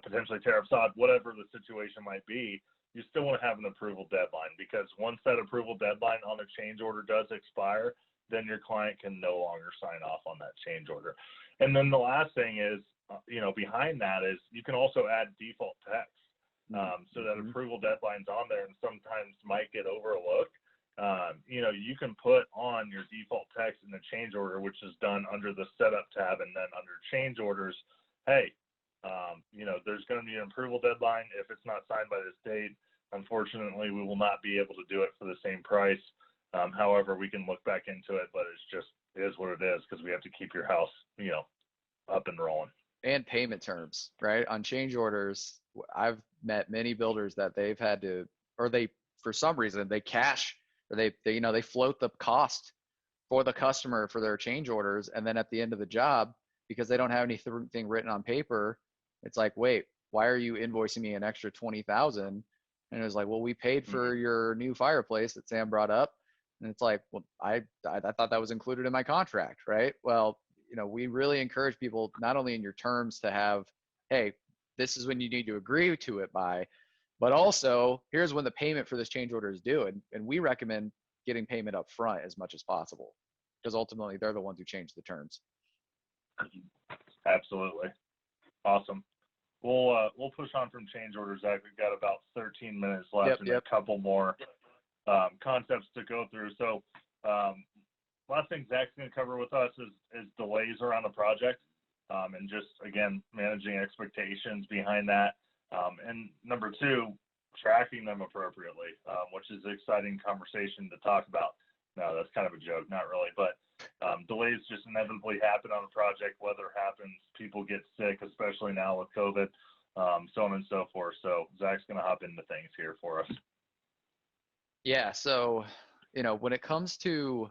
potentially tear up sod, whatever the situation might be, you still want to have an approval deadline, because once that approval deadline on a change order does expire, then your client can no longer sign off on that change order. And then the last thing is, behind that is you can also add default text. So that approval deadline's on there and sometimes might get overlooked. You can put on your default text in the change order, which is done under the setup tab, and then under change orders, hey, there's going to be an approval deadline. If it's not signed by this date, unfortunately, we will not be able to do it for the same price. However, we can look back into it, but it is what it is, because we have to keep your house, up and rolling. And payment terms, right? On change orders, I've met many builders that they've had to, or they, for some reason, they cash, or they float the cost for the customer for their change orders. And then at the end of the job, because they don't have anything written on paper, it's like, wait, why are you invoicing me an extra $20,000? And it was like, well, we paid for your new fireplace that Sam brought up. And it's like, well, I thought that was included in my contract, right? Well, we really encourage people, not only in your terms to have, hey, this is when you need to agree to it by, but also here's when the payment for this change order is due. And we recommend getting payment up front as much as possible, because ultimately they're the ones who change the terms. Absolutely. Awesome. We'll push on from change orders, Zach. We've got about 13 minutes left and a couple more concepts to go through. So last thing Zach's going to cover with us is delays around a project, and just, again, managing expectations behind that. And number two, tracking them appropriately, which is an exciting conversation to talk about. No, that's kind of a joke, not really, but delays just inevitably happen on a project. Weather happens, people get sick, especially now with COVID, so on and so forth. So Zach's going to hop into things here for us. Yeah, so, when it comes to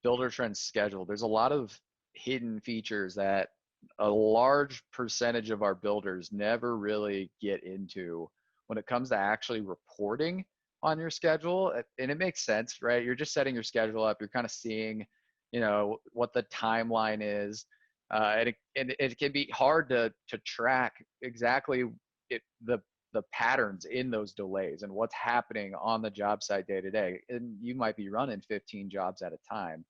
Buildertrend schedule, there's a lot of hidden features that a large percentage of our builders never really get into when it comes to actually reporting on your schedule. And it makes sense, right? You're just setting your schedule up. You're kind of seeing, what the timeline is. And it can be hard to track exactly the patterns in those delays and what's happening on the job site day to day. And you might be running 15 jobs at a time.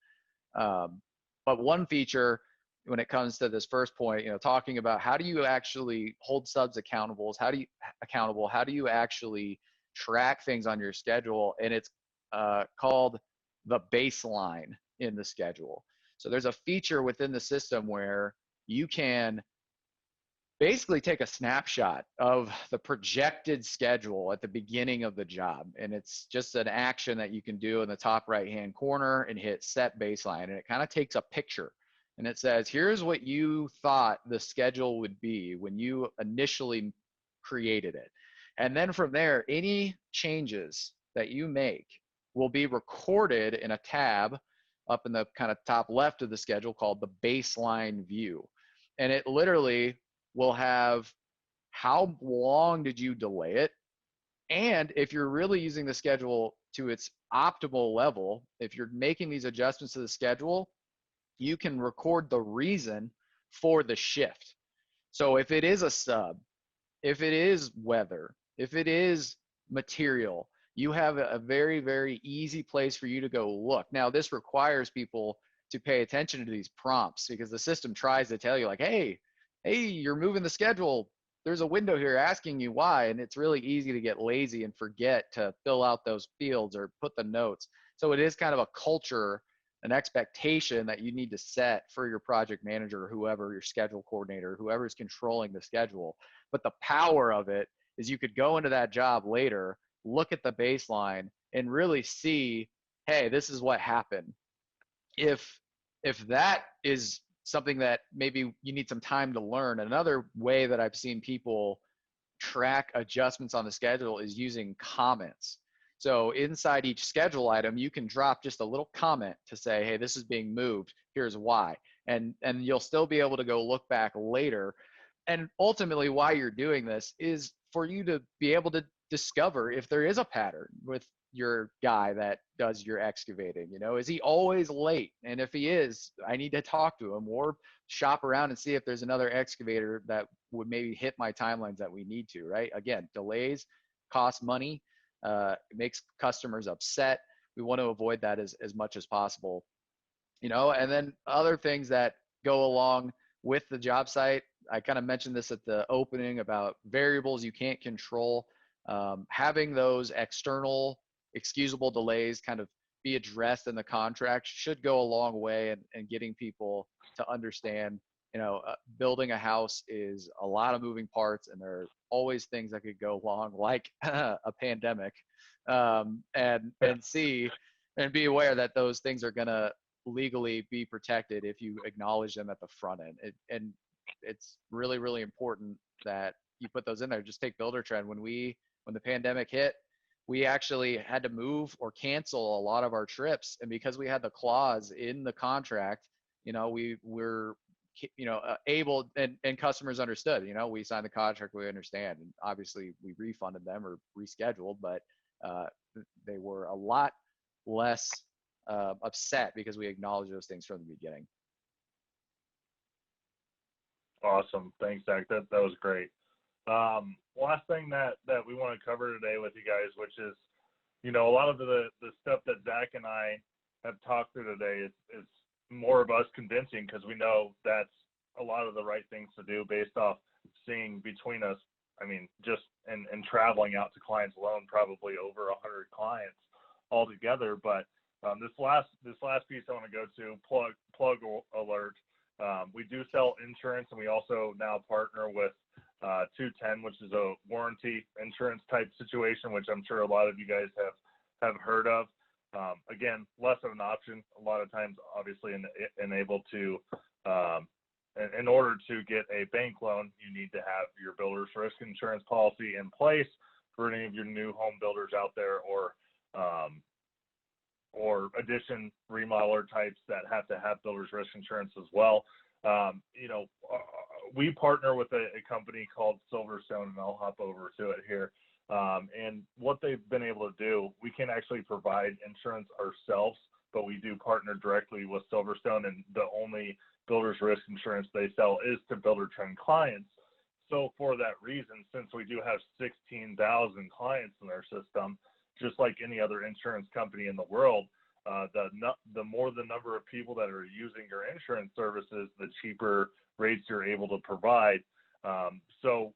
But one feature when it comes to this first point, talking about how do you actually hold subs accountable, how do you actually track things on your schedule? And it's called the baseline in the schedule. So there's a feature within the system where you can basically take a snapshot of the projected schedule at the beginning of the job. And it's just an action that you can do in the top right-hand corner and hit set baseline. And it kind of takes a picture and it says, here's what you thought the schedule would be when you initially created it. And then from there, any changes that you make will be recorded in a tab up in the kind of top left of the schedule called the baseline view. And it literally will have how long did you delay it, and if you're really using the schedule to its optimal level, if you're making these adjustments to the schedule, you can record the reason for the shift. So if it is a sub, if it is weather, if it is material, you have a very, very easy place for you to go look. Now, this requires people to pay attention to these prompts, because the system tries to tell you like, hey, you're moving the schedule. There's a window here asking you why. And it's really easy to get lazy and forget to fill out those fields or put the notes. So it is kind of a culture, an expectation that you need to set for your project manager, or whoever, your schedule coordinator, whoever's controlling the schedule. But the power of it is you could go into that job later, look at the baseline, and really see, hey, this is what happened. If that is something that maybe you need some time to learn, another way that I've seen people track adjustments on the schedule is using comments. So inside each schedule item, you can drop just a little comment to say, hey, this is being moved, here's why. And you'll still be able to go look back later. And ultimately why you're doing this is for you to be able to discover if there is a pattern with your guy that does your excavating? You know, is he always late? And if he is, I need to talk to him or shop around and see if there's another excavator that would maybe hit my timelines that we need to, right? Again, delays cost money. It makes customers upset. We want to avoid that as much as possible, you know. And then other things that go along with the job site, I kind of mentioned this at the opening about variables you can't control. Having those external excusable delays kind of be addressed in the contract should go a long way in getting people to understand, you know, building a house is a lot of moving parts, and there are always things that could go wrong, like a pandemic, and see and be aware that those things are going to legally be protected if you acknowledge them at the front end. And it's really, really important that you put those in there. Just take Buildertrend. When the pandemic hit, we actually had to move or cancel a lot of our trips. And because we had the clause in the contract, you know, we were, you know, able, and customers understood, you know, we signed the contract, we understand. And obviously we refunded them or rescheduled, but they were a lot less upset because we acknowledged those things from the beginning. Awesome. Thanks, Zach. That was great. Last thing that we want to cover today with you guys, which is, you know, a lot of the stuff that Zach and I have talked through today is more of us convincing, because we know that's a lot of the right things to do based off seeing between us. I mean, just and traveling out to clients alone, probably over 100 clients altogether. But this last piece I want to go to, plug alert. We do sell insurance, and we also now partner with 210, which is a warranty insurance type situation, which I'm sure a lot of you guys have heard of. Again, less of an option a lot of times, obviously, and able to, in order to get a bank loan, you need to have your builder's risk insurance policy in place for any of your new home builders out there, or addition remodeler types that have to have builder's risk insurance as well. You know, we partner with a company called Silverstone, and I'll hop over to it here. And what they've been able to do, we can actually provide insurance ourselves, but we do partner directly with Silverstone, and the only builder's risk insurance they sell is to Buildertrend clients. So for that reason, since we do have 16,000 clients in their system, just like any other insurance company in the world, the more the number of people that are using your insurance services, the cheaper rates you're able to provide. So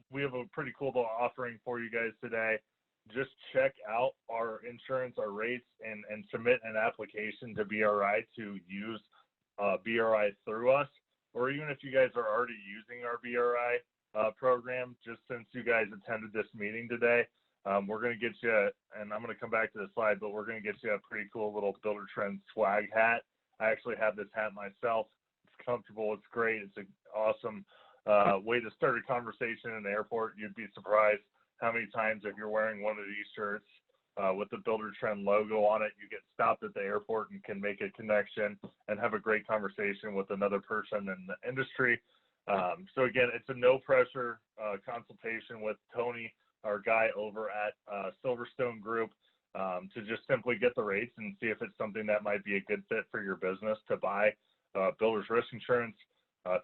we have a pretty cool little offering for you guys today. Just check out our insurance, our rates, and submit an application to BRI to use BRI through us. Or even if you guys are already using our BRI program, just since you guys attended this meeting today, we're going to get you, and I'm going to come back to the slide, but we're going to get you a pretty cool little Buildertrend swag hat. I actually have this hat myself. It's comfortable. It's great. It's an awesome way to start a conversation in the airport. You'd be surprised how many times if you're wearing one of these shirts with the Buildertrend logo on it, you get stopped at the airport and can make a connection and have a great conversation with another person in the industry. So again, it's a no pressure consultation with Tony, our guy over at Silverstone Group, to just simply get the rates and see if it's something that might be a good fit for your business to buy builder's risk insurance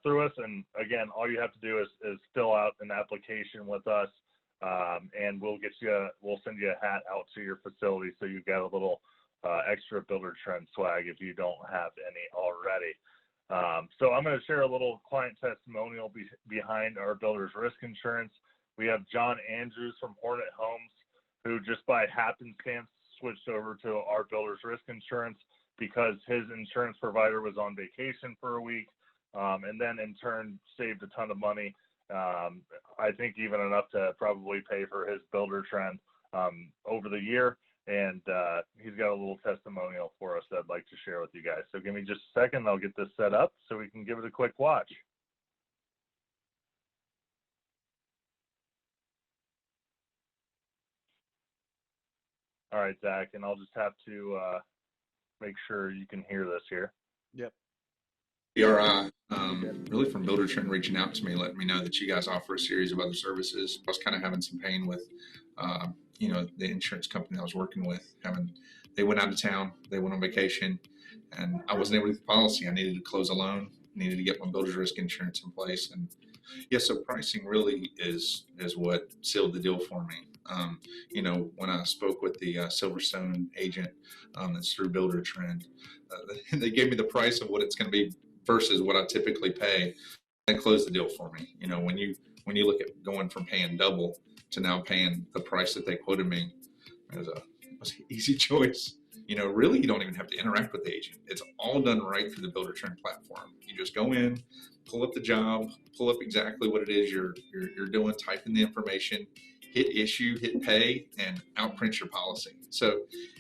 through us. And again, all you have to do is fill out an application with us, and we'll send you a hat out to your facility, so you got a little extra Buildertrend swag if you don't have any already. So I'm going to share a little client testimonial behind our builder's risk insurance. We have John Andrews from Hornet Homes, who just by happenstance switched over to our builder's risk insurance because his insurance provider was on vacation for a week, and then in turn saved a ton of money. I think even enough to probably pay for his Buildertrend over the year. And he's got a little testimonial for us that I'd like to share with you guys. So give me just a second. I'll get this set up so we can give it a quick watch. All right, Zach, and I'll just have to make sure you can hear this here. Yep. BRI, really from Buildertrend reaching out to me, letting me know that you guys offer a series of other services. I was kind of having some pain with the insurance company I was working with, they went out of town, they went on vacation, and I wasn't able to get the policy. I needed to close a loan, needed to get my builder's risk insurance in place. And yeah, so pricing really is what sealed the deal for me. When I spoke with the Silverstone agent that's through Buildertrend, they gave me the price of what it's going to be versus what I typically pay. That closed the deal for me. When you look at going from paying double to now paying the price that they quoted me, it was an easy choice. Really, you don't even have to interact with the agent. It's all done right through the Buildertrend platform. You just go in, pull up the job, pull up exactly what it is you're doing, type in the information, hit issue, hit pay, and outprint your policy. So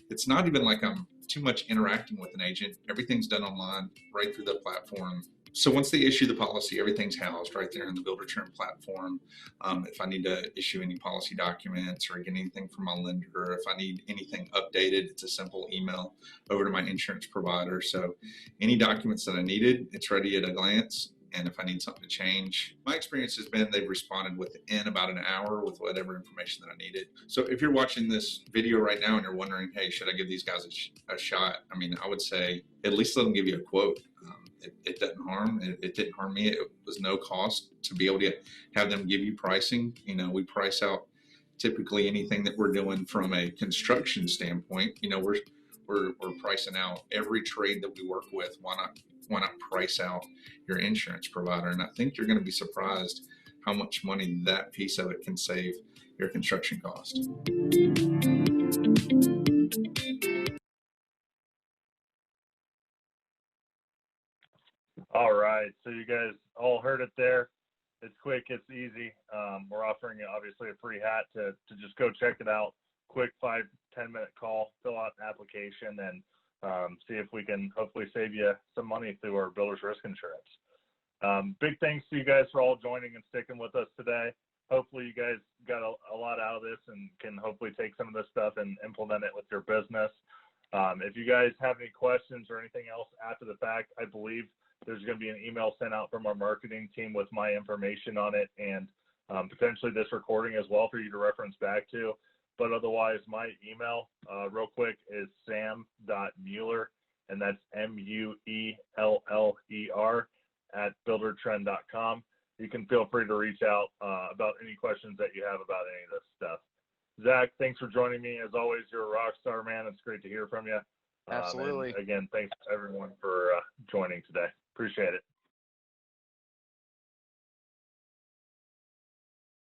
it's not even like I'm too much interacting with an agent. Everything's done online, right through the platform. So once they issue the policy, everything's housed right there in the Buildertrend platform. If I need to issue any policy documents or get anything from my lender, if I need anything updated, it's a simple email over to my insurance provider. So any documents that I needed, it's ready at a glance. And if I need something to change, my experience has been they've responded within about an hour with whatever information that I needed. So if you're watching this video right now and you're wondering, hey, should I give these guys a shot? I mean, I would say at least let them give you a quote. It doesn't harm. It didn't harm me. It was no cost to be able to have them give you pricing. We price out typically anything that we're doing from a construction standpoint. We're pricing out every trade that we work with. Why not price out your insurance provider? And I think you're going to be surprised how much money that piece of it can save your construction cost. All right, so you guys all heard it there. It's quick, it's easy. We're offering you obviously a free hat to just go check it out. Quick 5-10 minute call, fill out an application, and see if we can hopefully save you some money through our builder's risk insurance. Big thanks to you guys for all joining and sticking with us today. Hopefully you guys got a lot out of this and can hopefully take some of this stuff and implement it with your business. If you guys have any questions or anything else after the fact, I believe there's going to be an email sent out from our marketing team with my information on it and potentially this recording as well for you to reference back to. But otherwise, my email, real quick, is sam.mueller, and that's Mueller @buildertrend.com. You can feel free to reach out about any questions that you have about any of this stuff. Zach, thanks for joining me. As always, you're a rock star, man. It's great to hear from you. Absolutely. And again, thanks to everyone for joining today. Appreciate it.